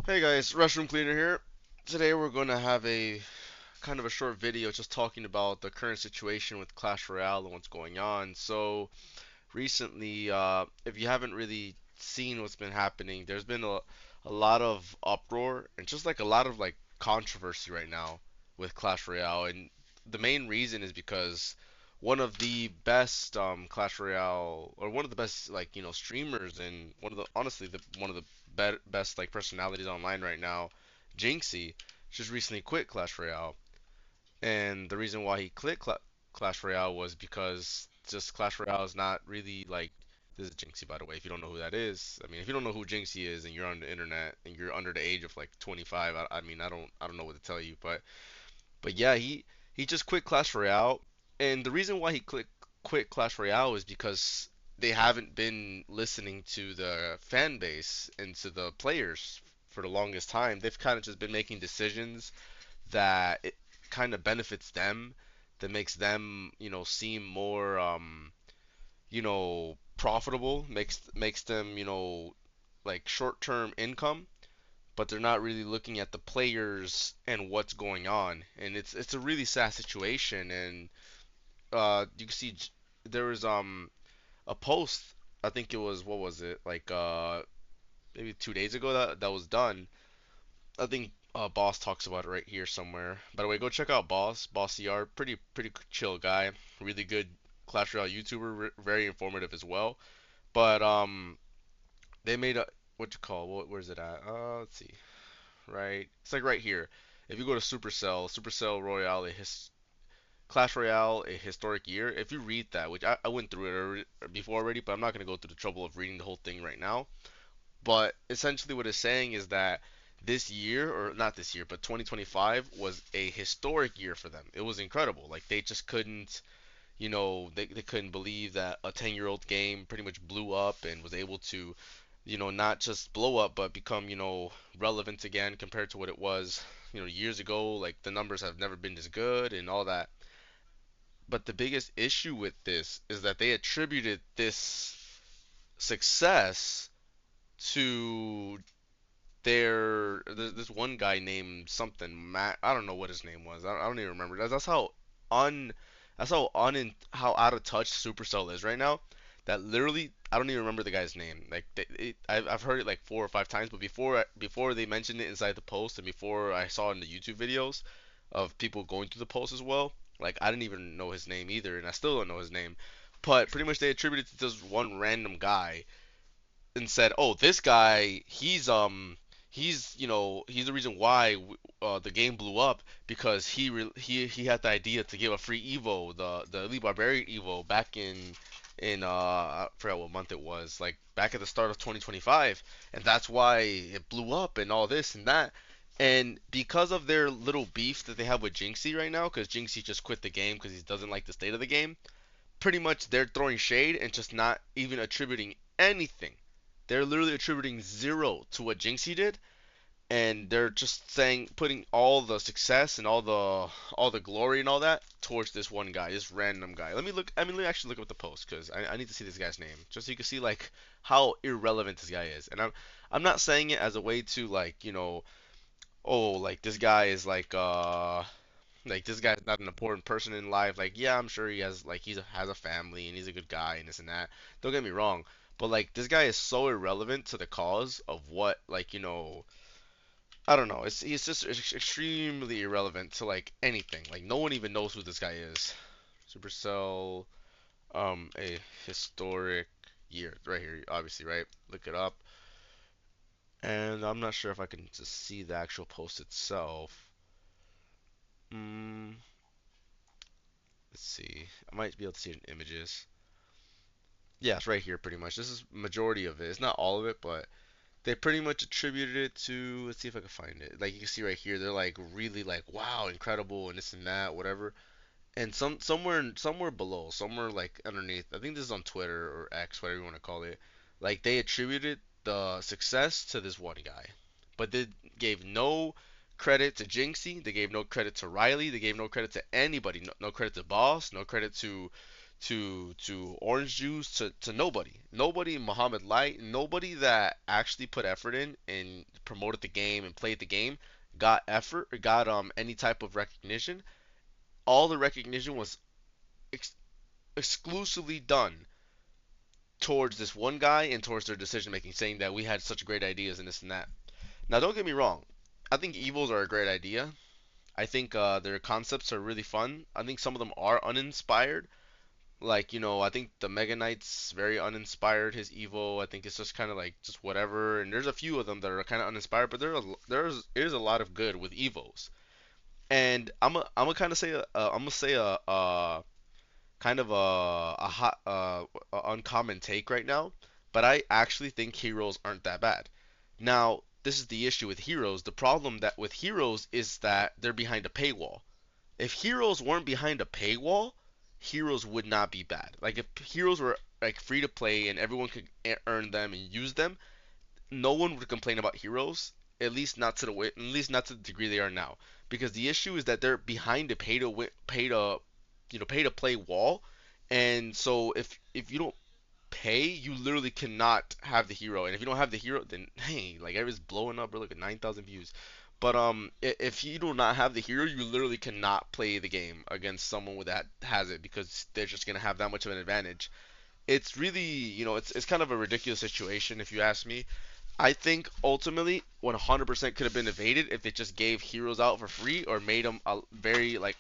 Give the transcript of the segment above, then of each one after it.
Hey guys, Restroom Cleaner here. Today we're going to have a kind of a short video just talking about the current situation with Clash Royale and what's going on. So recently, if you haven't really seen what's been happening, there's been a lot of uproar and just like a lot of like controversy right now with Clash Royale. And the main reason is because one of the best Clash Royale or one of the best streamers and one of the honestly one of the best like personalities online right now, Jinxie, just recently quit Clash Royale. And the reason why he quit Clash Royale was because just Clash Royale is not really like this is Jinxie, by the way. If you don't know who that is, I mean, if you don't know who Jinxie is and you're on the internet and you're under the age of like 25, I mean, I don't know what to tell you, but yeah, he just quit Clash Royale, and the reason why he quit Clash Royale is because they haven't been listening to the fan base and to the players for the longest time. They've kind of just been making decisions that it kind of benefits them, that makes them, seem more, profitable, makes them, like short-term income, but they're not really looking at the players and what's going on. And it's a really sad situation. And you can see there was a post. I think it was what was it like maybe 2 days ago that was done. I think Boss talks about it right here somewhere. By the way, go check out Boss CR. Pretty chill guy. Really good Clash Royale YouTuber. Very informative as well. But they made a what you call where's it at? Let's see. Right, it's like right here. If you go to Supercell Royale, Clash Royale, a historic year. If you read that, which I went through it before already, but I'm not gonna go through the trouble of reading the whole thing right now. But essentially, what it's saying is that this year, or not this year, but 2025 was a historic year for them. It was incredible. Like they just couldn't, they couldn't believe that a 10-year-old game pretty much blew up and was able to, not just blow up, but become, relevant again compared to what it was, years ago. Like the numbers have never been as good and all that. But the biggest issue with this is that they attributed this success to this one guy named something Matt. I don't know what his name was. I don't even remember. That's how un how out of touch Supercell is right now. That literally I don't even remember the guy's name. Like I've heard it like 4 or 5 times, but before they mentioned it inside the post and before I saw it in the YouTube videos of people going through the post as well, like I didn't even know his name either, and I still don't know his name. But pretty much they attributed it to this one random guy and said, "Oh, this guy, he's the reason why the game blew up because he had the idea to give a free Evo, the Elite Barbarian Evo back in I forgot what month it was, like back at the start of 2025, and that's why it blew up and all this and that." And because of their little beef that they have with Jinxie right now, because Jinxie just quit the game because he doesn't like the state of the game, pretty much they're throwing shade and just not even attributing anything. They're literally attributing zero to what Jinxie did, and they're just saying putting all the success and all the glory and all that towards this one guy, this random guy. Let me look. I mean, let me actually look up the post because I need to see this guy's name just so you can see like how irrelevant this guy is. And I'm not saying it as a way to like oh like this guy is like this guy's not an important person in life. Like, yeah, I'm sure he has like has a family and he's a good guy and this and that. Don't get me wrong, but like this guy is so irrelevant to the cause of what I don't know. He's just extremely irrelevant to like anything. Like no one even knows who this guy is. Supercell, a historic year right here, obviously, right? Look it up, and I'm not sure if I can just see the actual post itself. Mm, let's see. I might be able to see it in images. Yeah, it's right here pretty much. This is majority of it. It's not all of it, but they pretty much attributed it to, let's see if I can find it. Like you can see right here, they're like really like wow, incredible and this and that, whatever. And somewhere below, somewhere like underneath, I think this is on Twitter or X, whatever you want to call it. Like they attributed the success to this one guy. But they gave no credit to Jinxie, they gave no credit to Riley, they gave no credit to anybody, no credit to Boss, no credit to Orange Juice to nobody Muhammad Light, nobody that actually put effort in and promoted the game and played the game got any type of recognition. All the recognition was ex- exclusively done towards this one guy and towards their decision making, saying that we had such great ideas and this and that. Now, don't get me wrong. I think evils are a great idea. I think their concepts are really fun. I think some of them are uninspired. Like, I think the Mega Knight's very uninspired, his Evo. I think it's just kind of like just whatever. And there's a few of them that are kind of uninspired, but there's a lot of good with Evos. And I'm gonna kind of say I'm gonna say a kind of a hot a uncommon take right now, but I actually think heroes aren't that bad. Now, this is the issue with heroes. The problem that with heroes is that they're behind a paywall. If heroes weren't behind a paywall, heroes would not be bad. Like if heroes were like free to play and everyone could earn them and use them, no one would complain about heroes. At least not to the degree they are now. Because the issue is that they're behind a pay to play wall, and so if you don't pay, you literally cannot have the hero. And if you don't have the hero, then hey, like everybody's blowing up, bro, like 9,000 views. But if you do not have the hero, you literally cannot play the game against someone with that has it because they're just gonna have that much of an advantage. It's really, it's kind of a ridiculous situation if you ask me. I think ultimately 100% could have been evaded if they just gave heroes out for free or made them a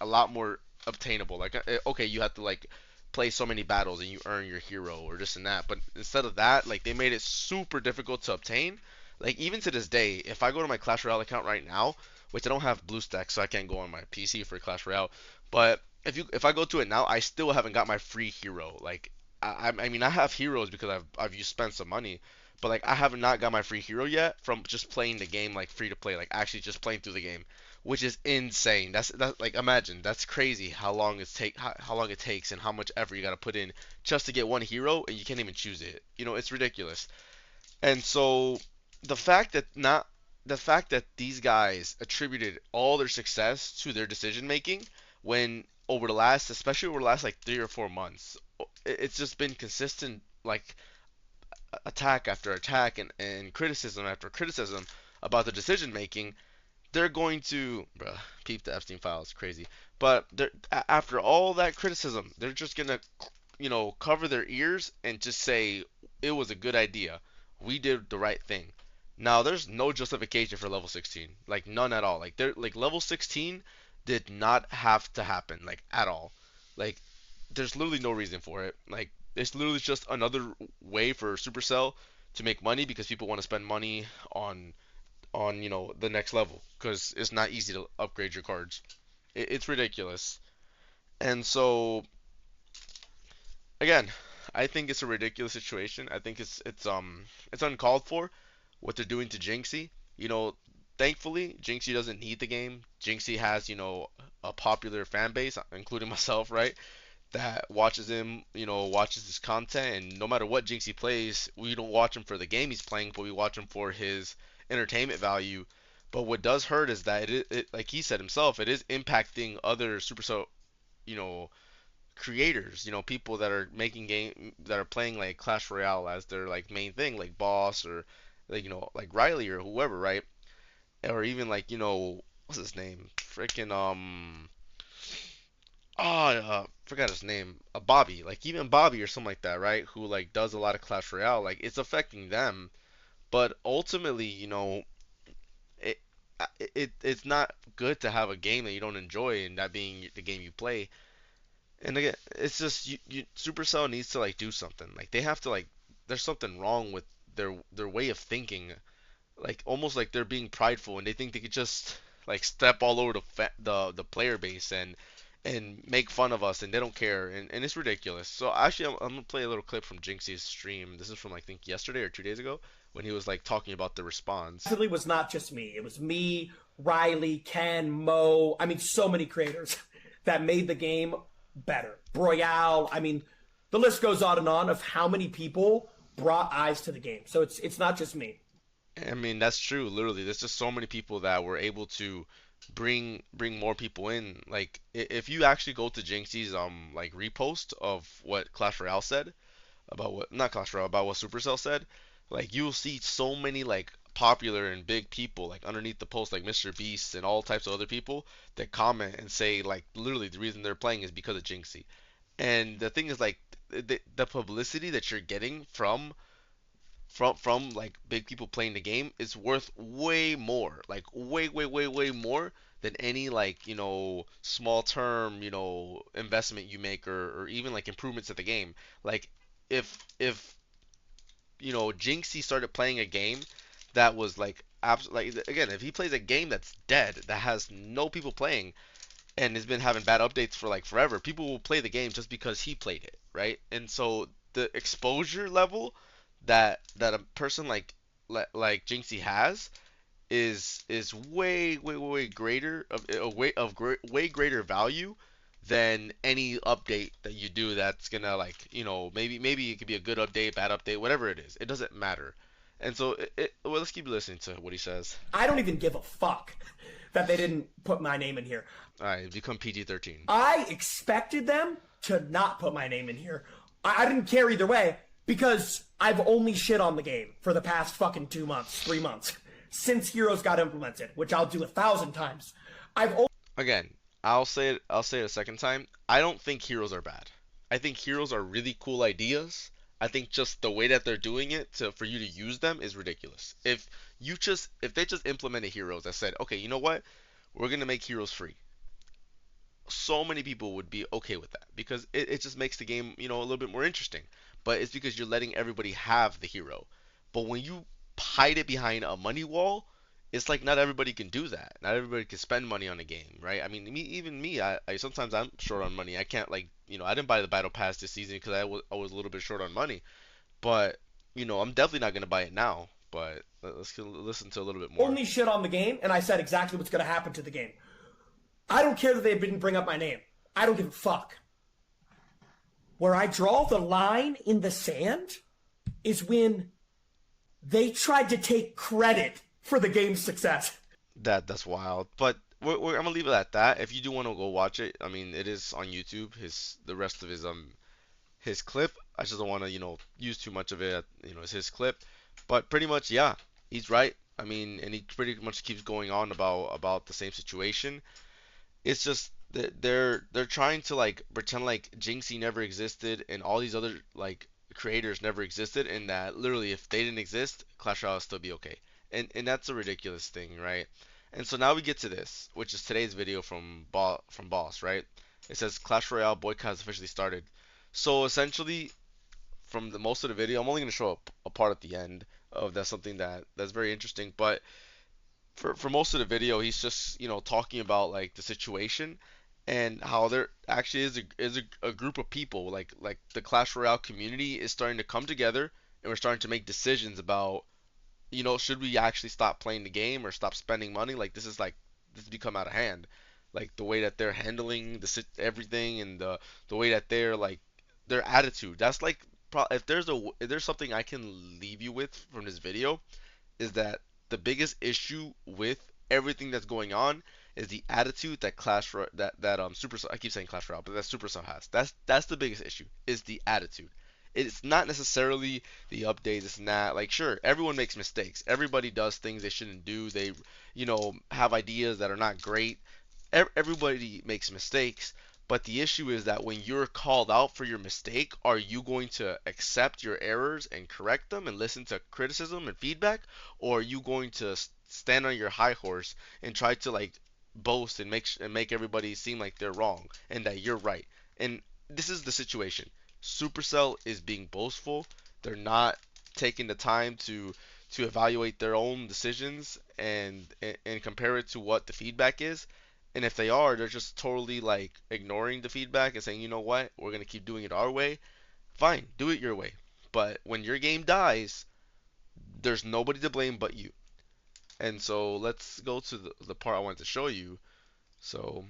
lot more obtainable. Like okay, you have to like play so many battles and you earn your hero or this and that. But instead of that, like they made it super difficult to obtain. Like even to this day, if I go to my Clash Royale account right now, which I don't have BlueStacks, so I can't go on my PC for Clash Royale, but if I go to it now, I still haven't got my free hero. Like I mean I have heroes because I've used spent some money, but like I have not got my free hero yet from just playing the game like free to play, like actually just playing through the game, which is insane. That like imagine that's crazy how long it takes and how much effort you got to put in just to get one hero and you can't even choose it. It's ridiculous. And so the fact that not the fact that these guys attributed all their success to their decision making when especially over the last like 3 or 4 months, it's just been consistent like attack after attack and criticism after criticism about the decision making. They're going to, bruh, peep the Epstein files, crazy. But after all that criticism, they're just gonna, cover their ears and just say it was a good idea. We did the right thing. Now, there's no justification for level 16, like none at all. Like level 16 did not have to happen, like at all. Like there's literally no reason for it. Like it's literally just another way for Supercell to make money because people want to spend money on the next level because it's not easy to upgrade your cards. It's ridiculous. And so again, I think it's a ridiculous situation. I think it's uncalled for what they're doing to Jinxie. You know, thankfully Jinxie doesn't need the game. Jinxie has a popular fan base, including myself, right? That watches him, watches his content, and no matter what Jinxie plays, we don't watch him for the game he's playing, but we watch him for his entertainment value. But what does hurt is that like he said himself, it is impacting other Supercell, you know, creators, people that are making game that are playing like Clash Royale as their like main thing, like Boss or like like Riley or whoever, right? Or even like what's his name? Freaking forgot his name. Bobby, like even Bobby or something like that, right? Who like does a lot of Clash Royale, like it's affecting them. But ultimately, it it's not good to have a game that you don't enjoy and that being the game you play. And again, it's just Supercell needs to like do something. Like they have to like there's something wrong with their way of thinking. Like almost like they're being prideful and they think they could just like step all over the player base and make fun of us and they don't care and it's ridiculous. So actually I'm gonna play a little clip from Jinxie's stream. This is from I think yesterday or 2 days ago when he was like talking about the response. Definitely was not just me. It was me, Riley, Ken, Mo. I mean, so many creators that made the game better. Royale. I mean, the list goes on of how many people brought eyes to the game. So it's not just me. I mean that's true. Literally, there's just so many people that were able to bring more people in. Like if you actually go to Jinxie's like repost of what Clash Royale said about what not Clash Royale about what Supercell said, like you'll see so many like popular and big people like underneath the post like Mr. Beast and all types of other people that comment and say like literally the reason they're playing is because of Jinxie. And the thing is like the publicity that you're getting from like big people playing the game is worth way more, like way more than any like small term investment you make or even like improvements to the game. Like if Jinxie started playing a game that was like like again, if he plays a game that's dead that has no people playing and has been having bad updates for like forever, people will play the game just because he played it, right? And so the exposure level that a person like Jinxie has is way greater of a way greater value than any update that you do that's gonna like maybe it could be a good update, bad update, whatever it is. It doesn't matter. And so well, let's keep listening to what he says. I don't even give a fuck that they didn't put my name in here. All right, become PG-13. I expected them to not put my name in here. I didn't care either way because I've only shit on the game for the past fucking 2 months, 3 months since Heroes got implemented, which I'll do 1,000 times. I've only Again, I'll say it a second time. I don't think heroes are bad. I think heroes are really cool ideas. I think just the way that they're doing it for you to use them is ridiculous. If they just implemented heroes that said, okay, you know what? We're gonna make heroes free. So many people would be okay with that because it just makes the game, a little bit more interesting. But it's because you're letting everybody have the hero. But when you hide it behind a money wall, it's like not everybody can do that. Not everybody can spend money on a game, right? I mean, even me, I sometimes I'm short on money. I can't like, I didn't buy the battle pass this season because I was a little bit short on money. But I'm definitely not gonna buy it now. But let's listen to a little bit more. only shit on the game, and I said exactly what's going to happen to the game. I don't care that they didn't bring up my name. I don't give a fuck. Where I draw the line in the sand is when they tried to take credit for the game's success. That's wild. But I'm gonna leave it at that. If you do want to go watch it, I mean, it is on YouTube. The rest of his clip. I just don't want to use too much of it. It's his clip. But pretty much, yeah, he's right. I mean, and he pretty much keeps going on about the same situation. It's just that they're trying to like pretend like Jinxie never existed and all these other like creators never existed, and that literally if they didn't exist, Clash Royale would still be okay. And that's a ridiculous thing, right? And so now we get to this, which is today's video from Boss, right? It says Clash Royale boycott has officially started. So essentially, from the most of the video, I'm only going to show a part at the end of that's something that's very interesting. But for most of the video, he's just talking about like the situation and how there actually is a group of people like the Clash Royale community is starting to come together and we're starting to make decisions about should we actually stop playing the game or stop spending money? Like this has become out of hand. Like the way that they're handling everything and the way that they're like their attitude. That's like if there's something I can leave you with from this video is that the biggest issue with everything that's going on is the attitude that Supercell, I keep saying Clash Royale, but that Supercell has. That's the biggest issue is the attitude. It's not necessarily the updates. It's not like sure everyone makes mistakes. Everybody does things they shouldn't do. They have ideas that are not great. Everybody makes mistakes. But the issue is that when you're called out for your mistake, are you going to accept your errors and correct them and listen to criticism and feedback? Or are you going to stand on your high horse and try to like boast and make everybody seem like they're wrong and that you're right? And this is the situation. Supercell is being boastful. They're not taking the time to evaluate their own decisions and compare it to what the feedback is. And if they are, they're just totally like ignoring the feedback and saying, you know what, we're gonna keep doing it our way. Fine, do it your way. But when your game dies, there's nobody to blame but you. And so let's go to the part I wanted to show you. So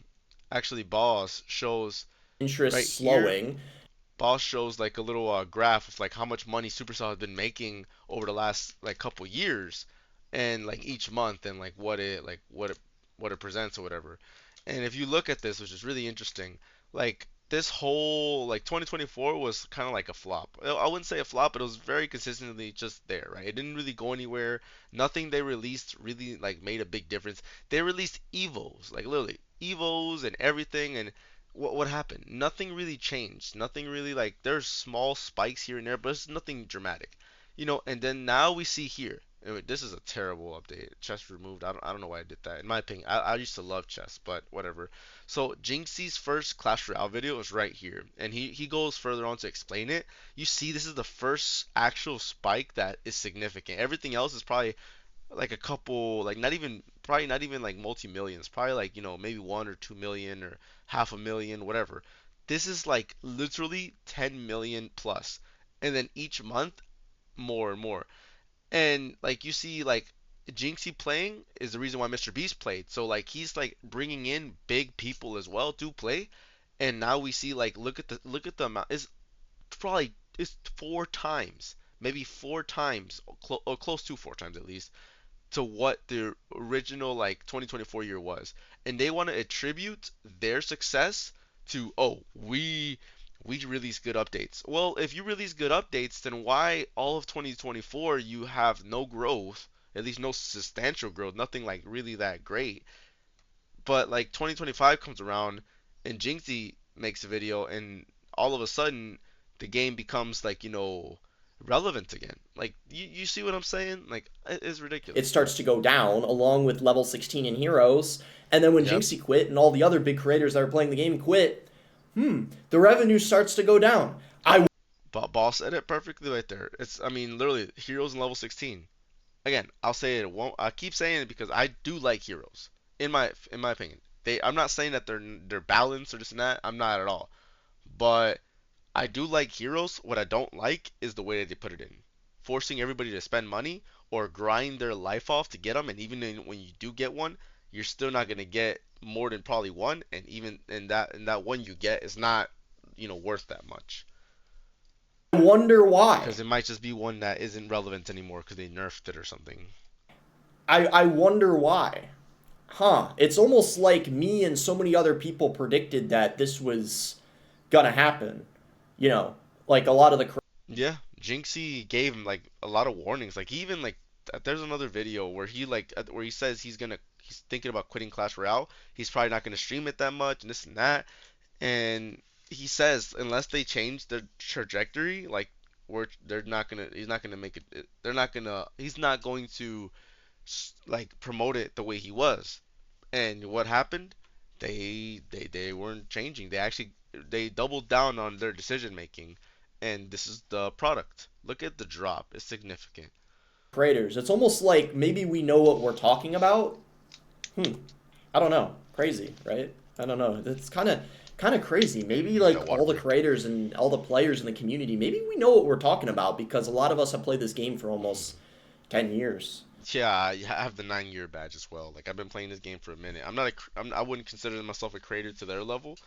actually, Boss shows right Interest here. slowing. Boss shows like a little graph of like how much money Supercell has been making over the last like couple years, and like each month, and like what it what it presents or whatever. And if you look at this, which is really interesting, like this whole like 2024 was kind of like a flop. I wouldn't say a flop, but it was very consistently just there, right? It didn't really go anywhere. Nothing they released really like made a big difference. They released Evos, like literally Evos and everything, and what happened? Nothing really changed. Nothing really like there's small spikes here and there, but it's nothing dramatic. And then now we see here. This is a terrible update. Chess removed. I don't know why I did that. In my opinion, I used to love chess, but whatever. So Jinxie's first Clash Royale video is right here, and he goes further on to explain it. You see, this is the first actual spike that is significant. Everything else is probably like a couple, like not even, probably not even like multi-millions. Probably like maybe 1 or 2 million or half a million, whatever. This is like literally 10 million plus, and then each month more and more. And like you see, like Jinxie playing is the reason why Mr. Beast played. So like he's like bringing in big people as well to play. And now we see like look at the amount. It's 4 times, maybe 4 times, or close to 4 times at least, to what the original like 2024 year was. And they want to attribute their success to, oh, we release good updates. Well, if you release good updates, then why all of 2024 you have no growth, at least no substantial growth, nothing like really that great. But like 2025 comes around and Jinxie makes a video, and all of a sudden the game becomes like, relevant again. Like you see what I'm saying? Like it's It ridiculous. starts to go down along with level 16 in Heroes. And then when Yep. Jinxie quit and all the other big creators that are playing the game quit, the revenue starts to go down. I But Boss said it perfectly right there. I mean, literally, Heroes in level 16. Again, I'll say it won't. I keep saying it because I do like Heroes. In my opinion, I'm not saying that they're balanced or this and that. I'm not at all. But I do like Heroes. What I don't like is the way that they put it in, forcing everybody to spend money or grind their life off to get them. And even when you do get one, you're still not gonna get more than probably one. And even in that one you get is not worth that much, wonder why. because it might just be one that isn't relevant anymore because they nerfed it or something. I wonder why. Huh. It's almost like me and so many other people predicted that this was gonna happen. You know, like a lot of the Yeah, Jinxie gave him like a lot of warnings. Like he even like there's another video where where he says he's thinking about quitting Clash Royale. He's probably not gonna stream it that much and this and that. And he says unless they change their trajectory, like they're not gonna he's not gonna make it. They're not gonna he's not going to like promote it the way he was. And what happened? They weren't changing. They doubled down on their decision making, and this is the product. Look at the drop. It's significant. creators. It's almost like maybe we know what we're talking about. I don't know. Crazy, right? I don't know. It's kind of crazy. Maybe You need a like water all the break. creators and all the players in the community, maybe we know what we're talking about because a lot of us have played this game for almost 10 years. Yeah, I have the 9 year badge as well. Like I've been playing this game for a minute. I wouldn't consider myself a creator to their level,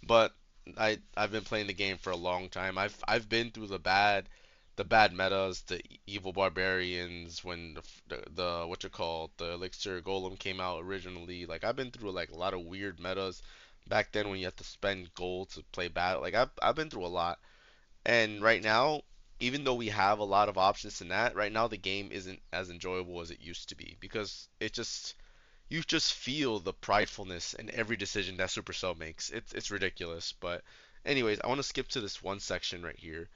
but I've been playing the game for a long time. I've been through the bad metas, the evil barbarians when the what you call the elixir golem came out originally. Like I've been through like a lot of weird metas back then when you had to spend gold to play battle. Like I've been through a lot. And right now, even though we have a lot of options in that, right now the game isn't as enjoyable as it used to be because you just feel the pridefulness in every decision that Supercell makes. It's ridiculous. But anyways, I want to skip to this one section right here.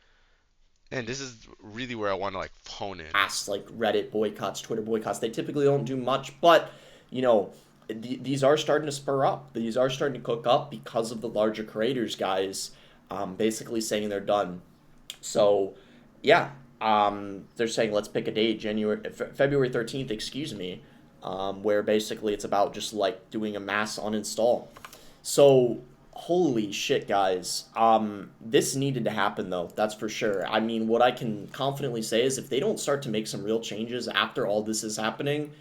And this is really where I want to like hone in. Past like Reddit boycotts, Twitter boycotts, they typically don't do much, but you know, these are starting to spur up. These are starting to cook up because of the larger creators, guys, basically saying they're done. So, yeah, they're saying let's pick a date, February 13th, excuse me, where basically it's about just like doing a mass uninstall. So, holy shit, guys. This needed to happen though. That's for sure. I mean, what I can confidently say is if they don't start to make some real changes after all this is happening,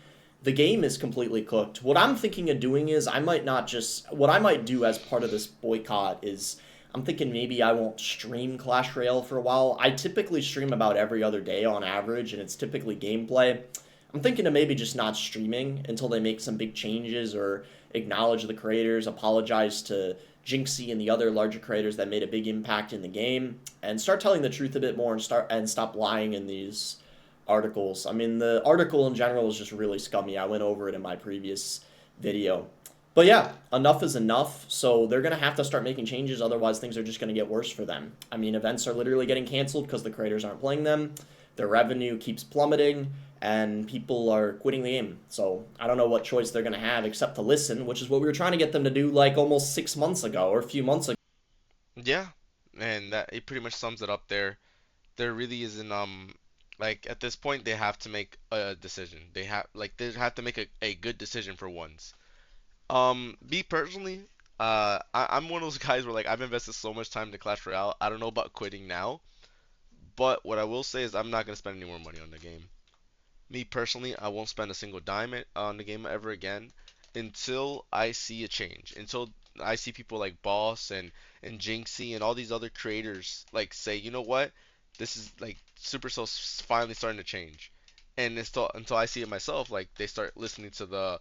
the game is completely cooked. What I'm thinking of doing is I might not just what I might do as part of this boycott is I'm thinking maybe I won't stream Clash Royale for a while. I typically stream about every other day on average, and it's typically gameplay. I'm thinking of maybe just not streaming until they make some big changes or acknowledge the creators, apologize to Jinxie and the other larger creators that made a big impact in the game, and start telling the truth a bit more and stop lying in these articles. I mean, the article in general is just really scummy. I went over it in my previous video. But yeah, enough is enough. So they're going to have to start making changes. Otherwise, things are just going to get worse for them. I mean, events are literally getting canceled because the creators aren't playing them. Their revenue keeps plummeting and people are quitting the game. So I don't know what choice they're going to have except to listen, which is what we were trying to get them to do like almost 6 months ago or a few months ago. Yeah, and that it pretty much sums it up there. There really isn't like at this point they have to make a decision. They have to make a good decision for once. Me personally, I'm one of those guys where like I've invested so much time into Clash Royale. I don't know about quitting now, but what I will say is I'm not gonna spend any more money on the game. Me personally, I won't spend a single dime on the game ever again until I see a change. Until I see people like Boss and Jinxie and all these other creators like say, you know what, this is like Supercell's finally starting to change. And until I see it myself, like they start listening to the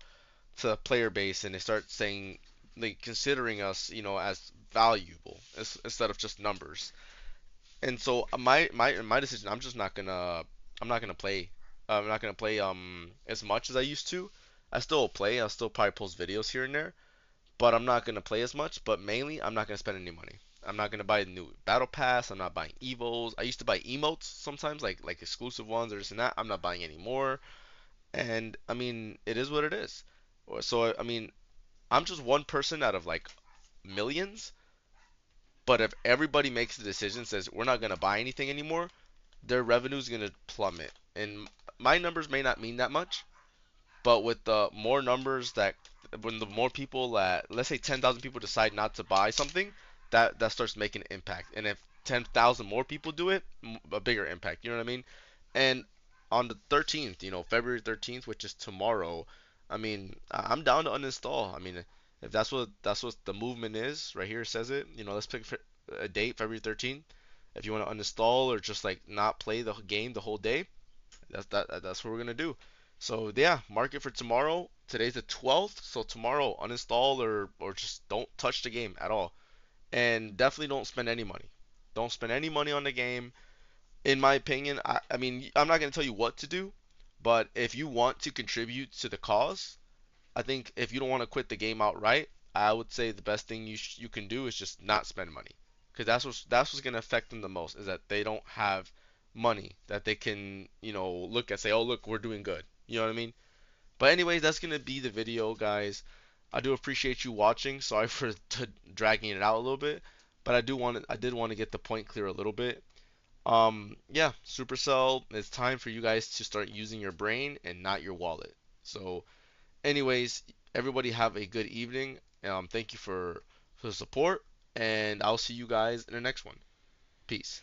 player base and they start saying like considering us, as valuable instead of just numbers. And so my decision, I'm not gonna play. I'm not gonna play as much as I used to. I still play. I'll still probably post videos here and there, but I'm not gonna play as much. But mainly, I'm not gonna spend any money. I'm not gonna buy new battle pass. I'm not buying evos. I used to buy emotes sometimes, like exclusive ones or this and that. I'm not buying anymore. And I mean, it is what it is. So I mean, I'm just one person out of like millions. But if everybody makes the decision, says we're not gonna buy anything anymore, their revenue is going to plummet. And my numbers may not mean that much, but with the more numbers that, when the more people that, let's say 10,000 people decide not to buy something, that starts making an impact. And if 10,000 more people do it, a bigger impact. You know what I mean? And on the 13th, February 13th, which is tomorrow, I mean, I'm down to uninstall. I mean, if that's what the movement is, right here it says it. Let's pick a date, February 13th. If you want to uninstall or just like not play the game the whole day, that's what we're gonna do. So yeah, mark it for tomorrow. Today's the 12th, so tomorrow uninstall or just don't touch the game at all. And definitely don't spend any money. Don't spend any money on the game. In my opinion, I mean, I'm not gonna tell you what to do, but if you want to contribute to the cause, I think if you don't want to quit the game outright, I would say the best thing you can do is just not spend money, because that's what's gonna affect them the most is that they don't have money that they can look at, say, oh look, we're doing good. You know what I mean? But anyways, that's gonna be the video, guys. I do appreciate you watching. Sorry for dragging it out a little bit, but I did want to get the point clear a little bit. Yeah, Supercell, it's time for you guys to start using your brain and not your wallet. So anyways, everybody have a good evening. Thank you for the support, and I'll see you guys in the next one. Peace.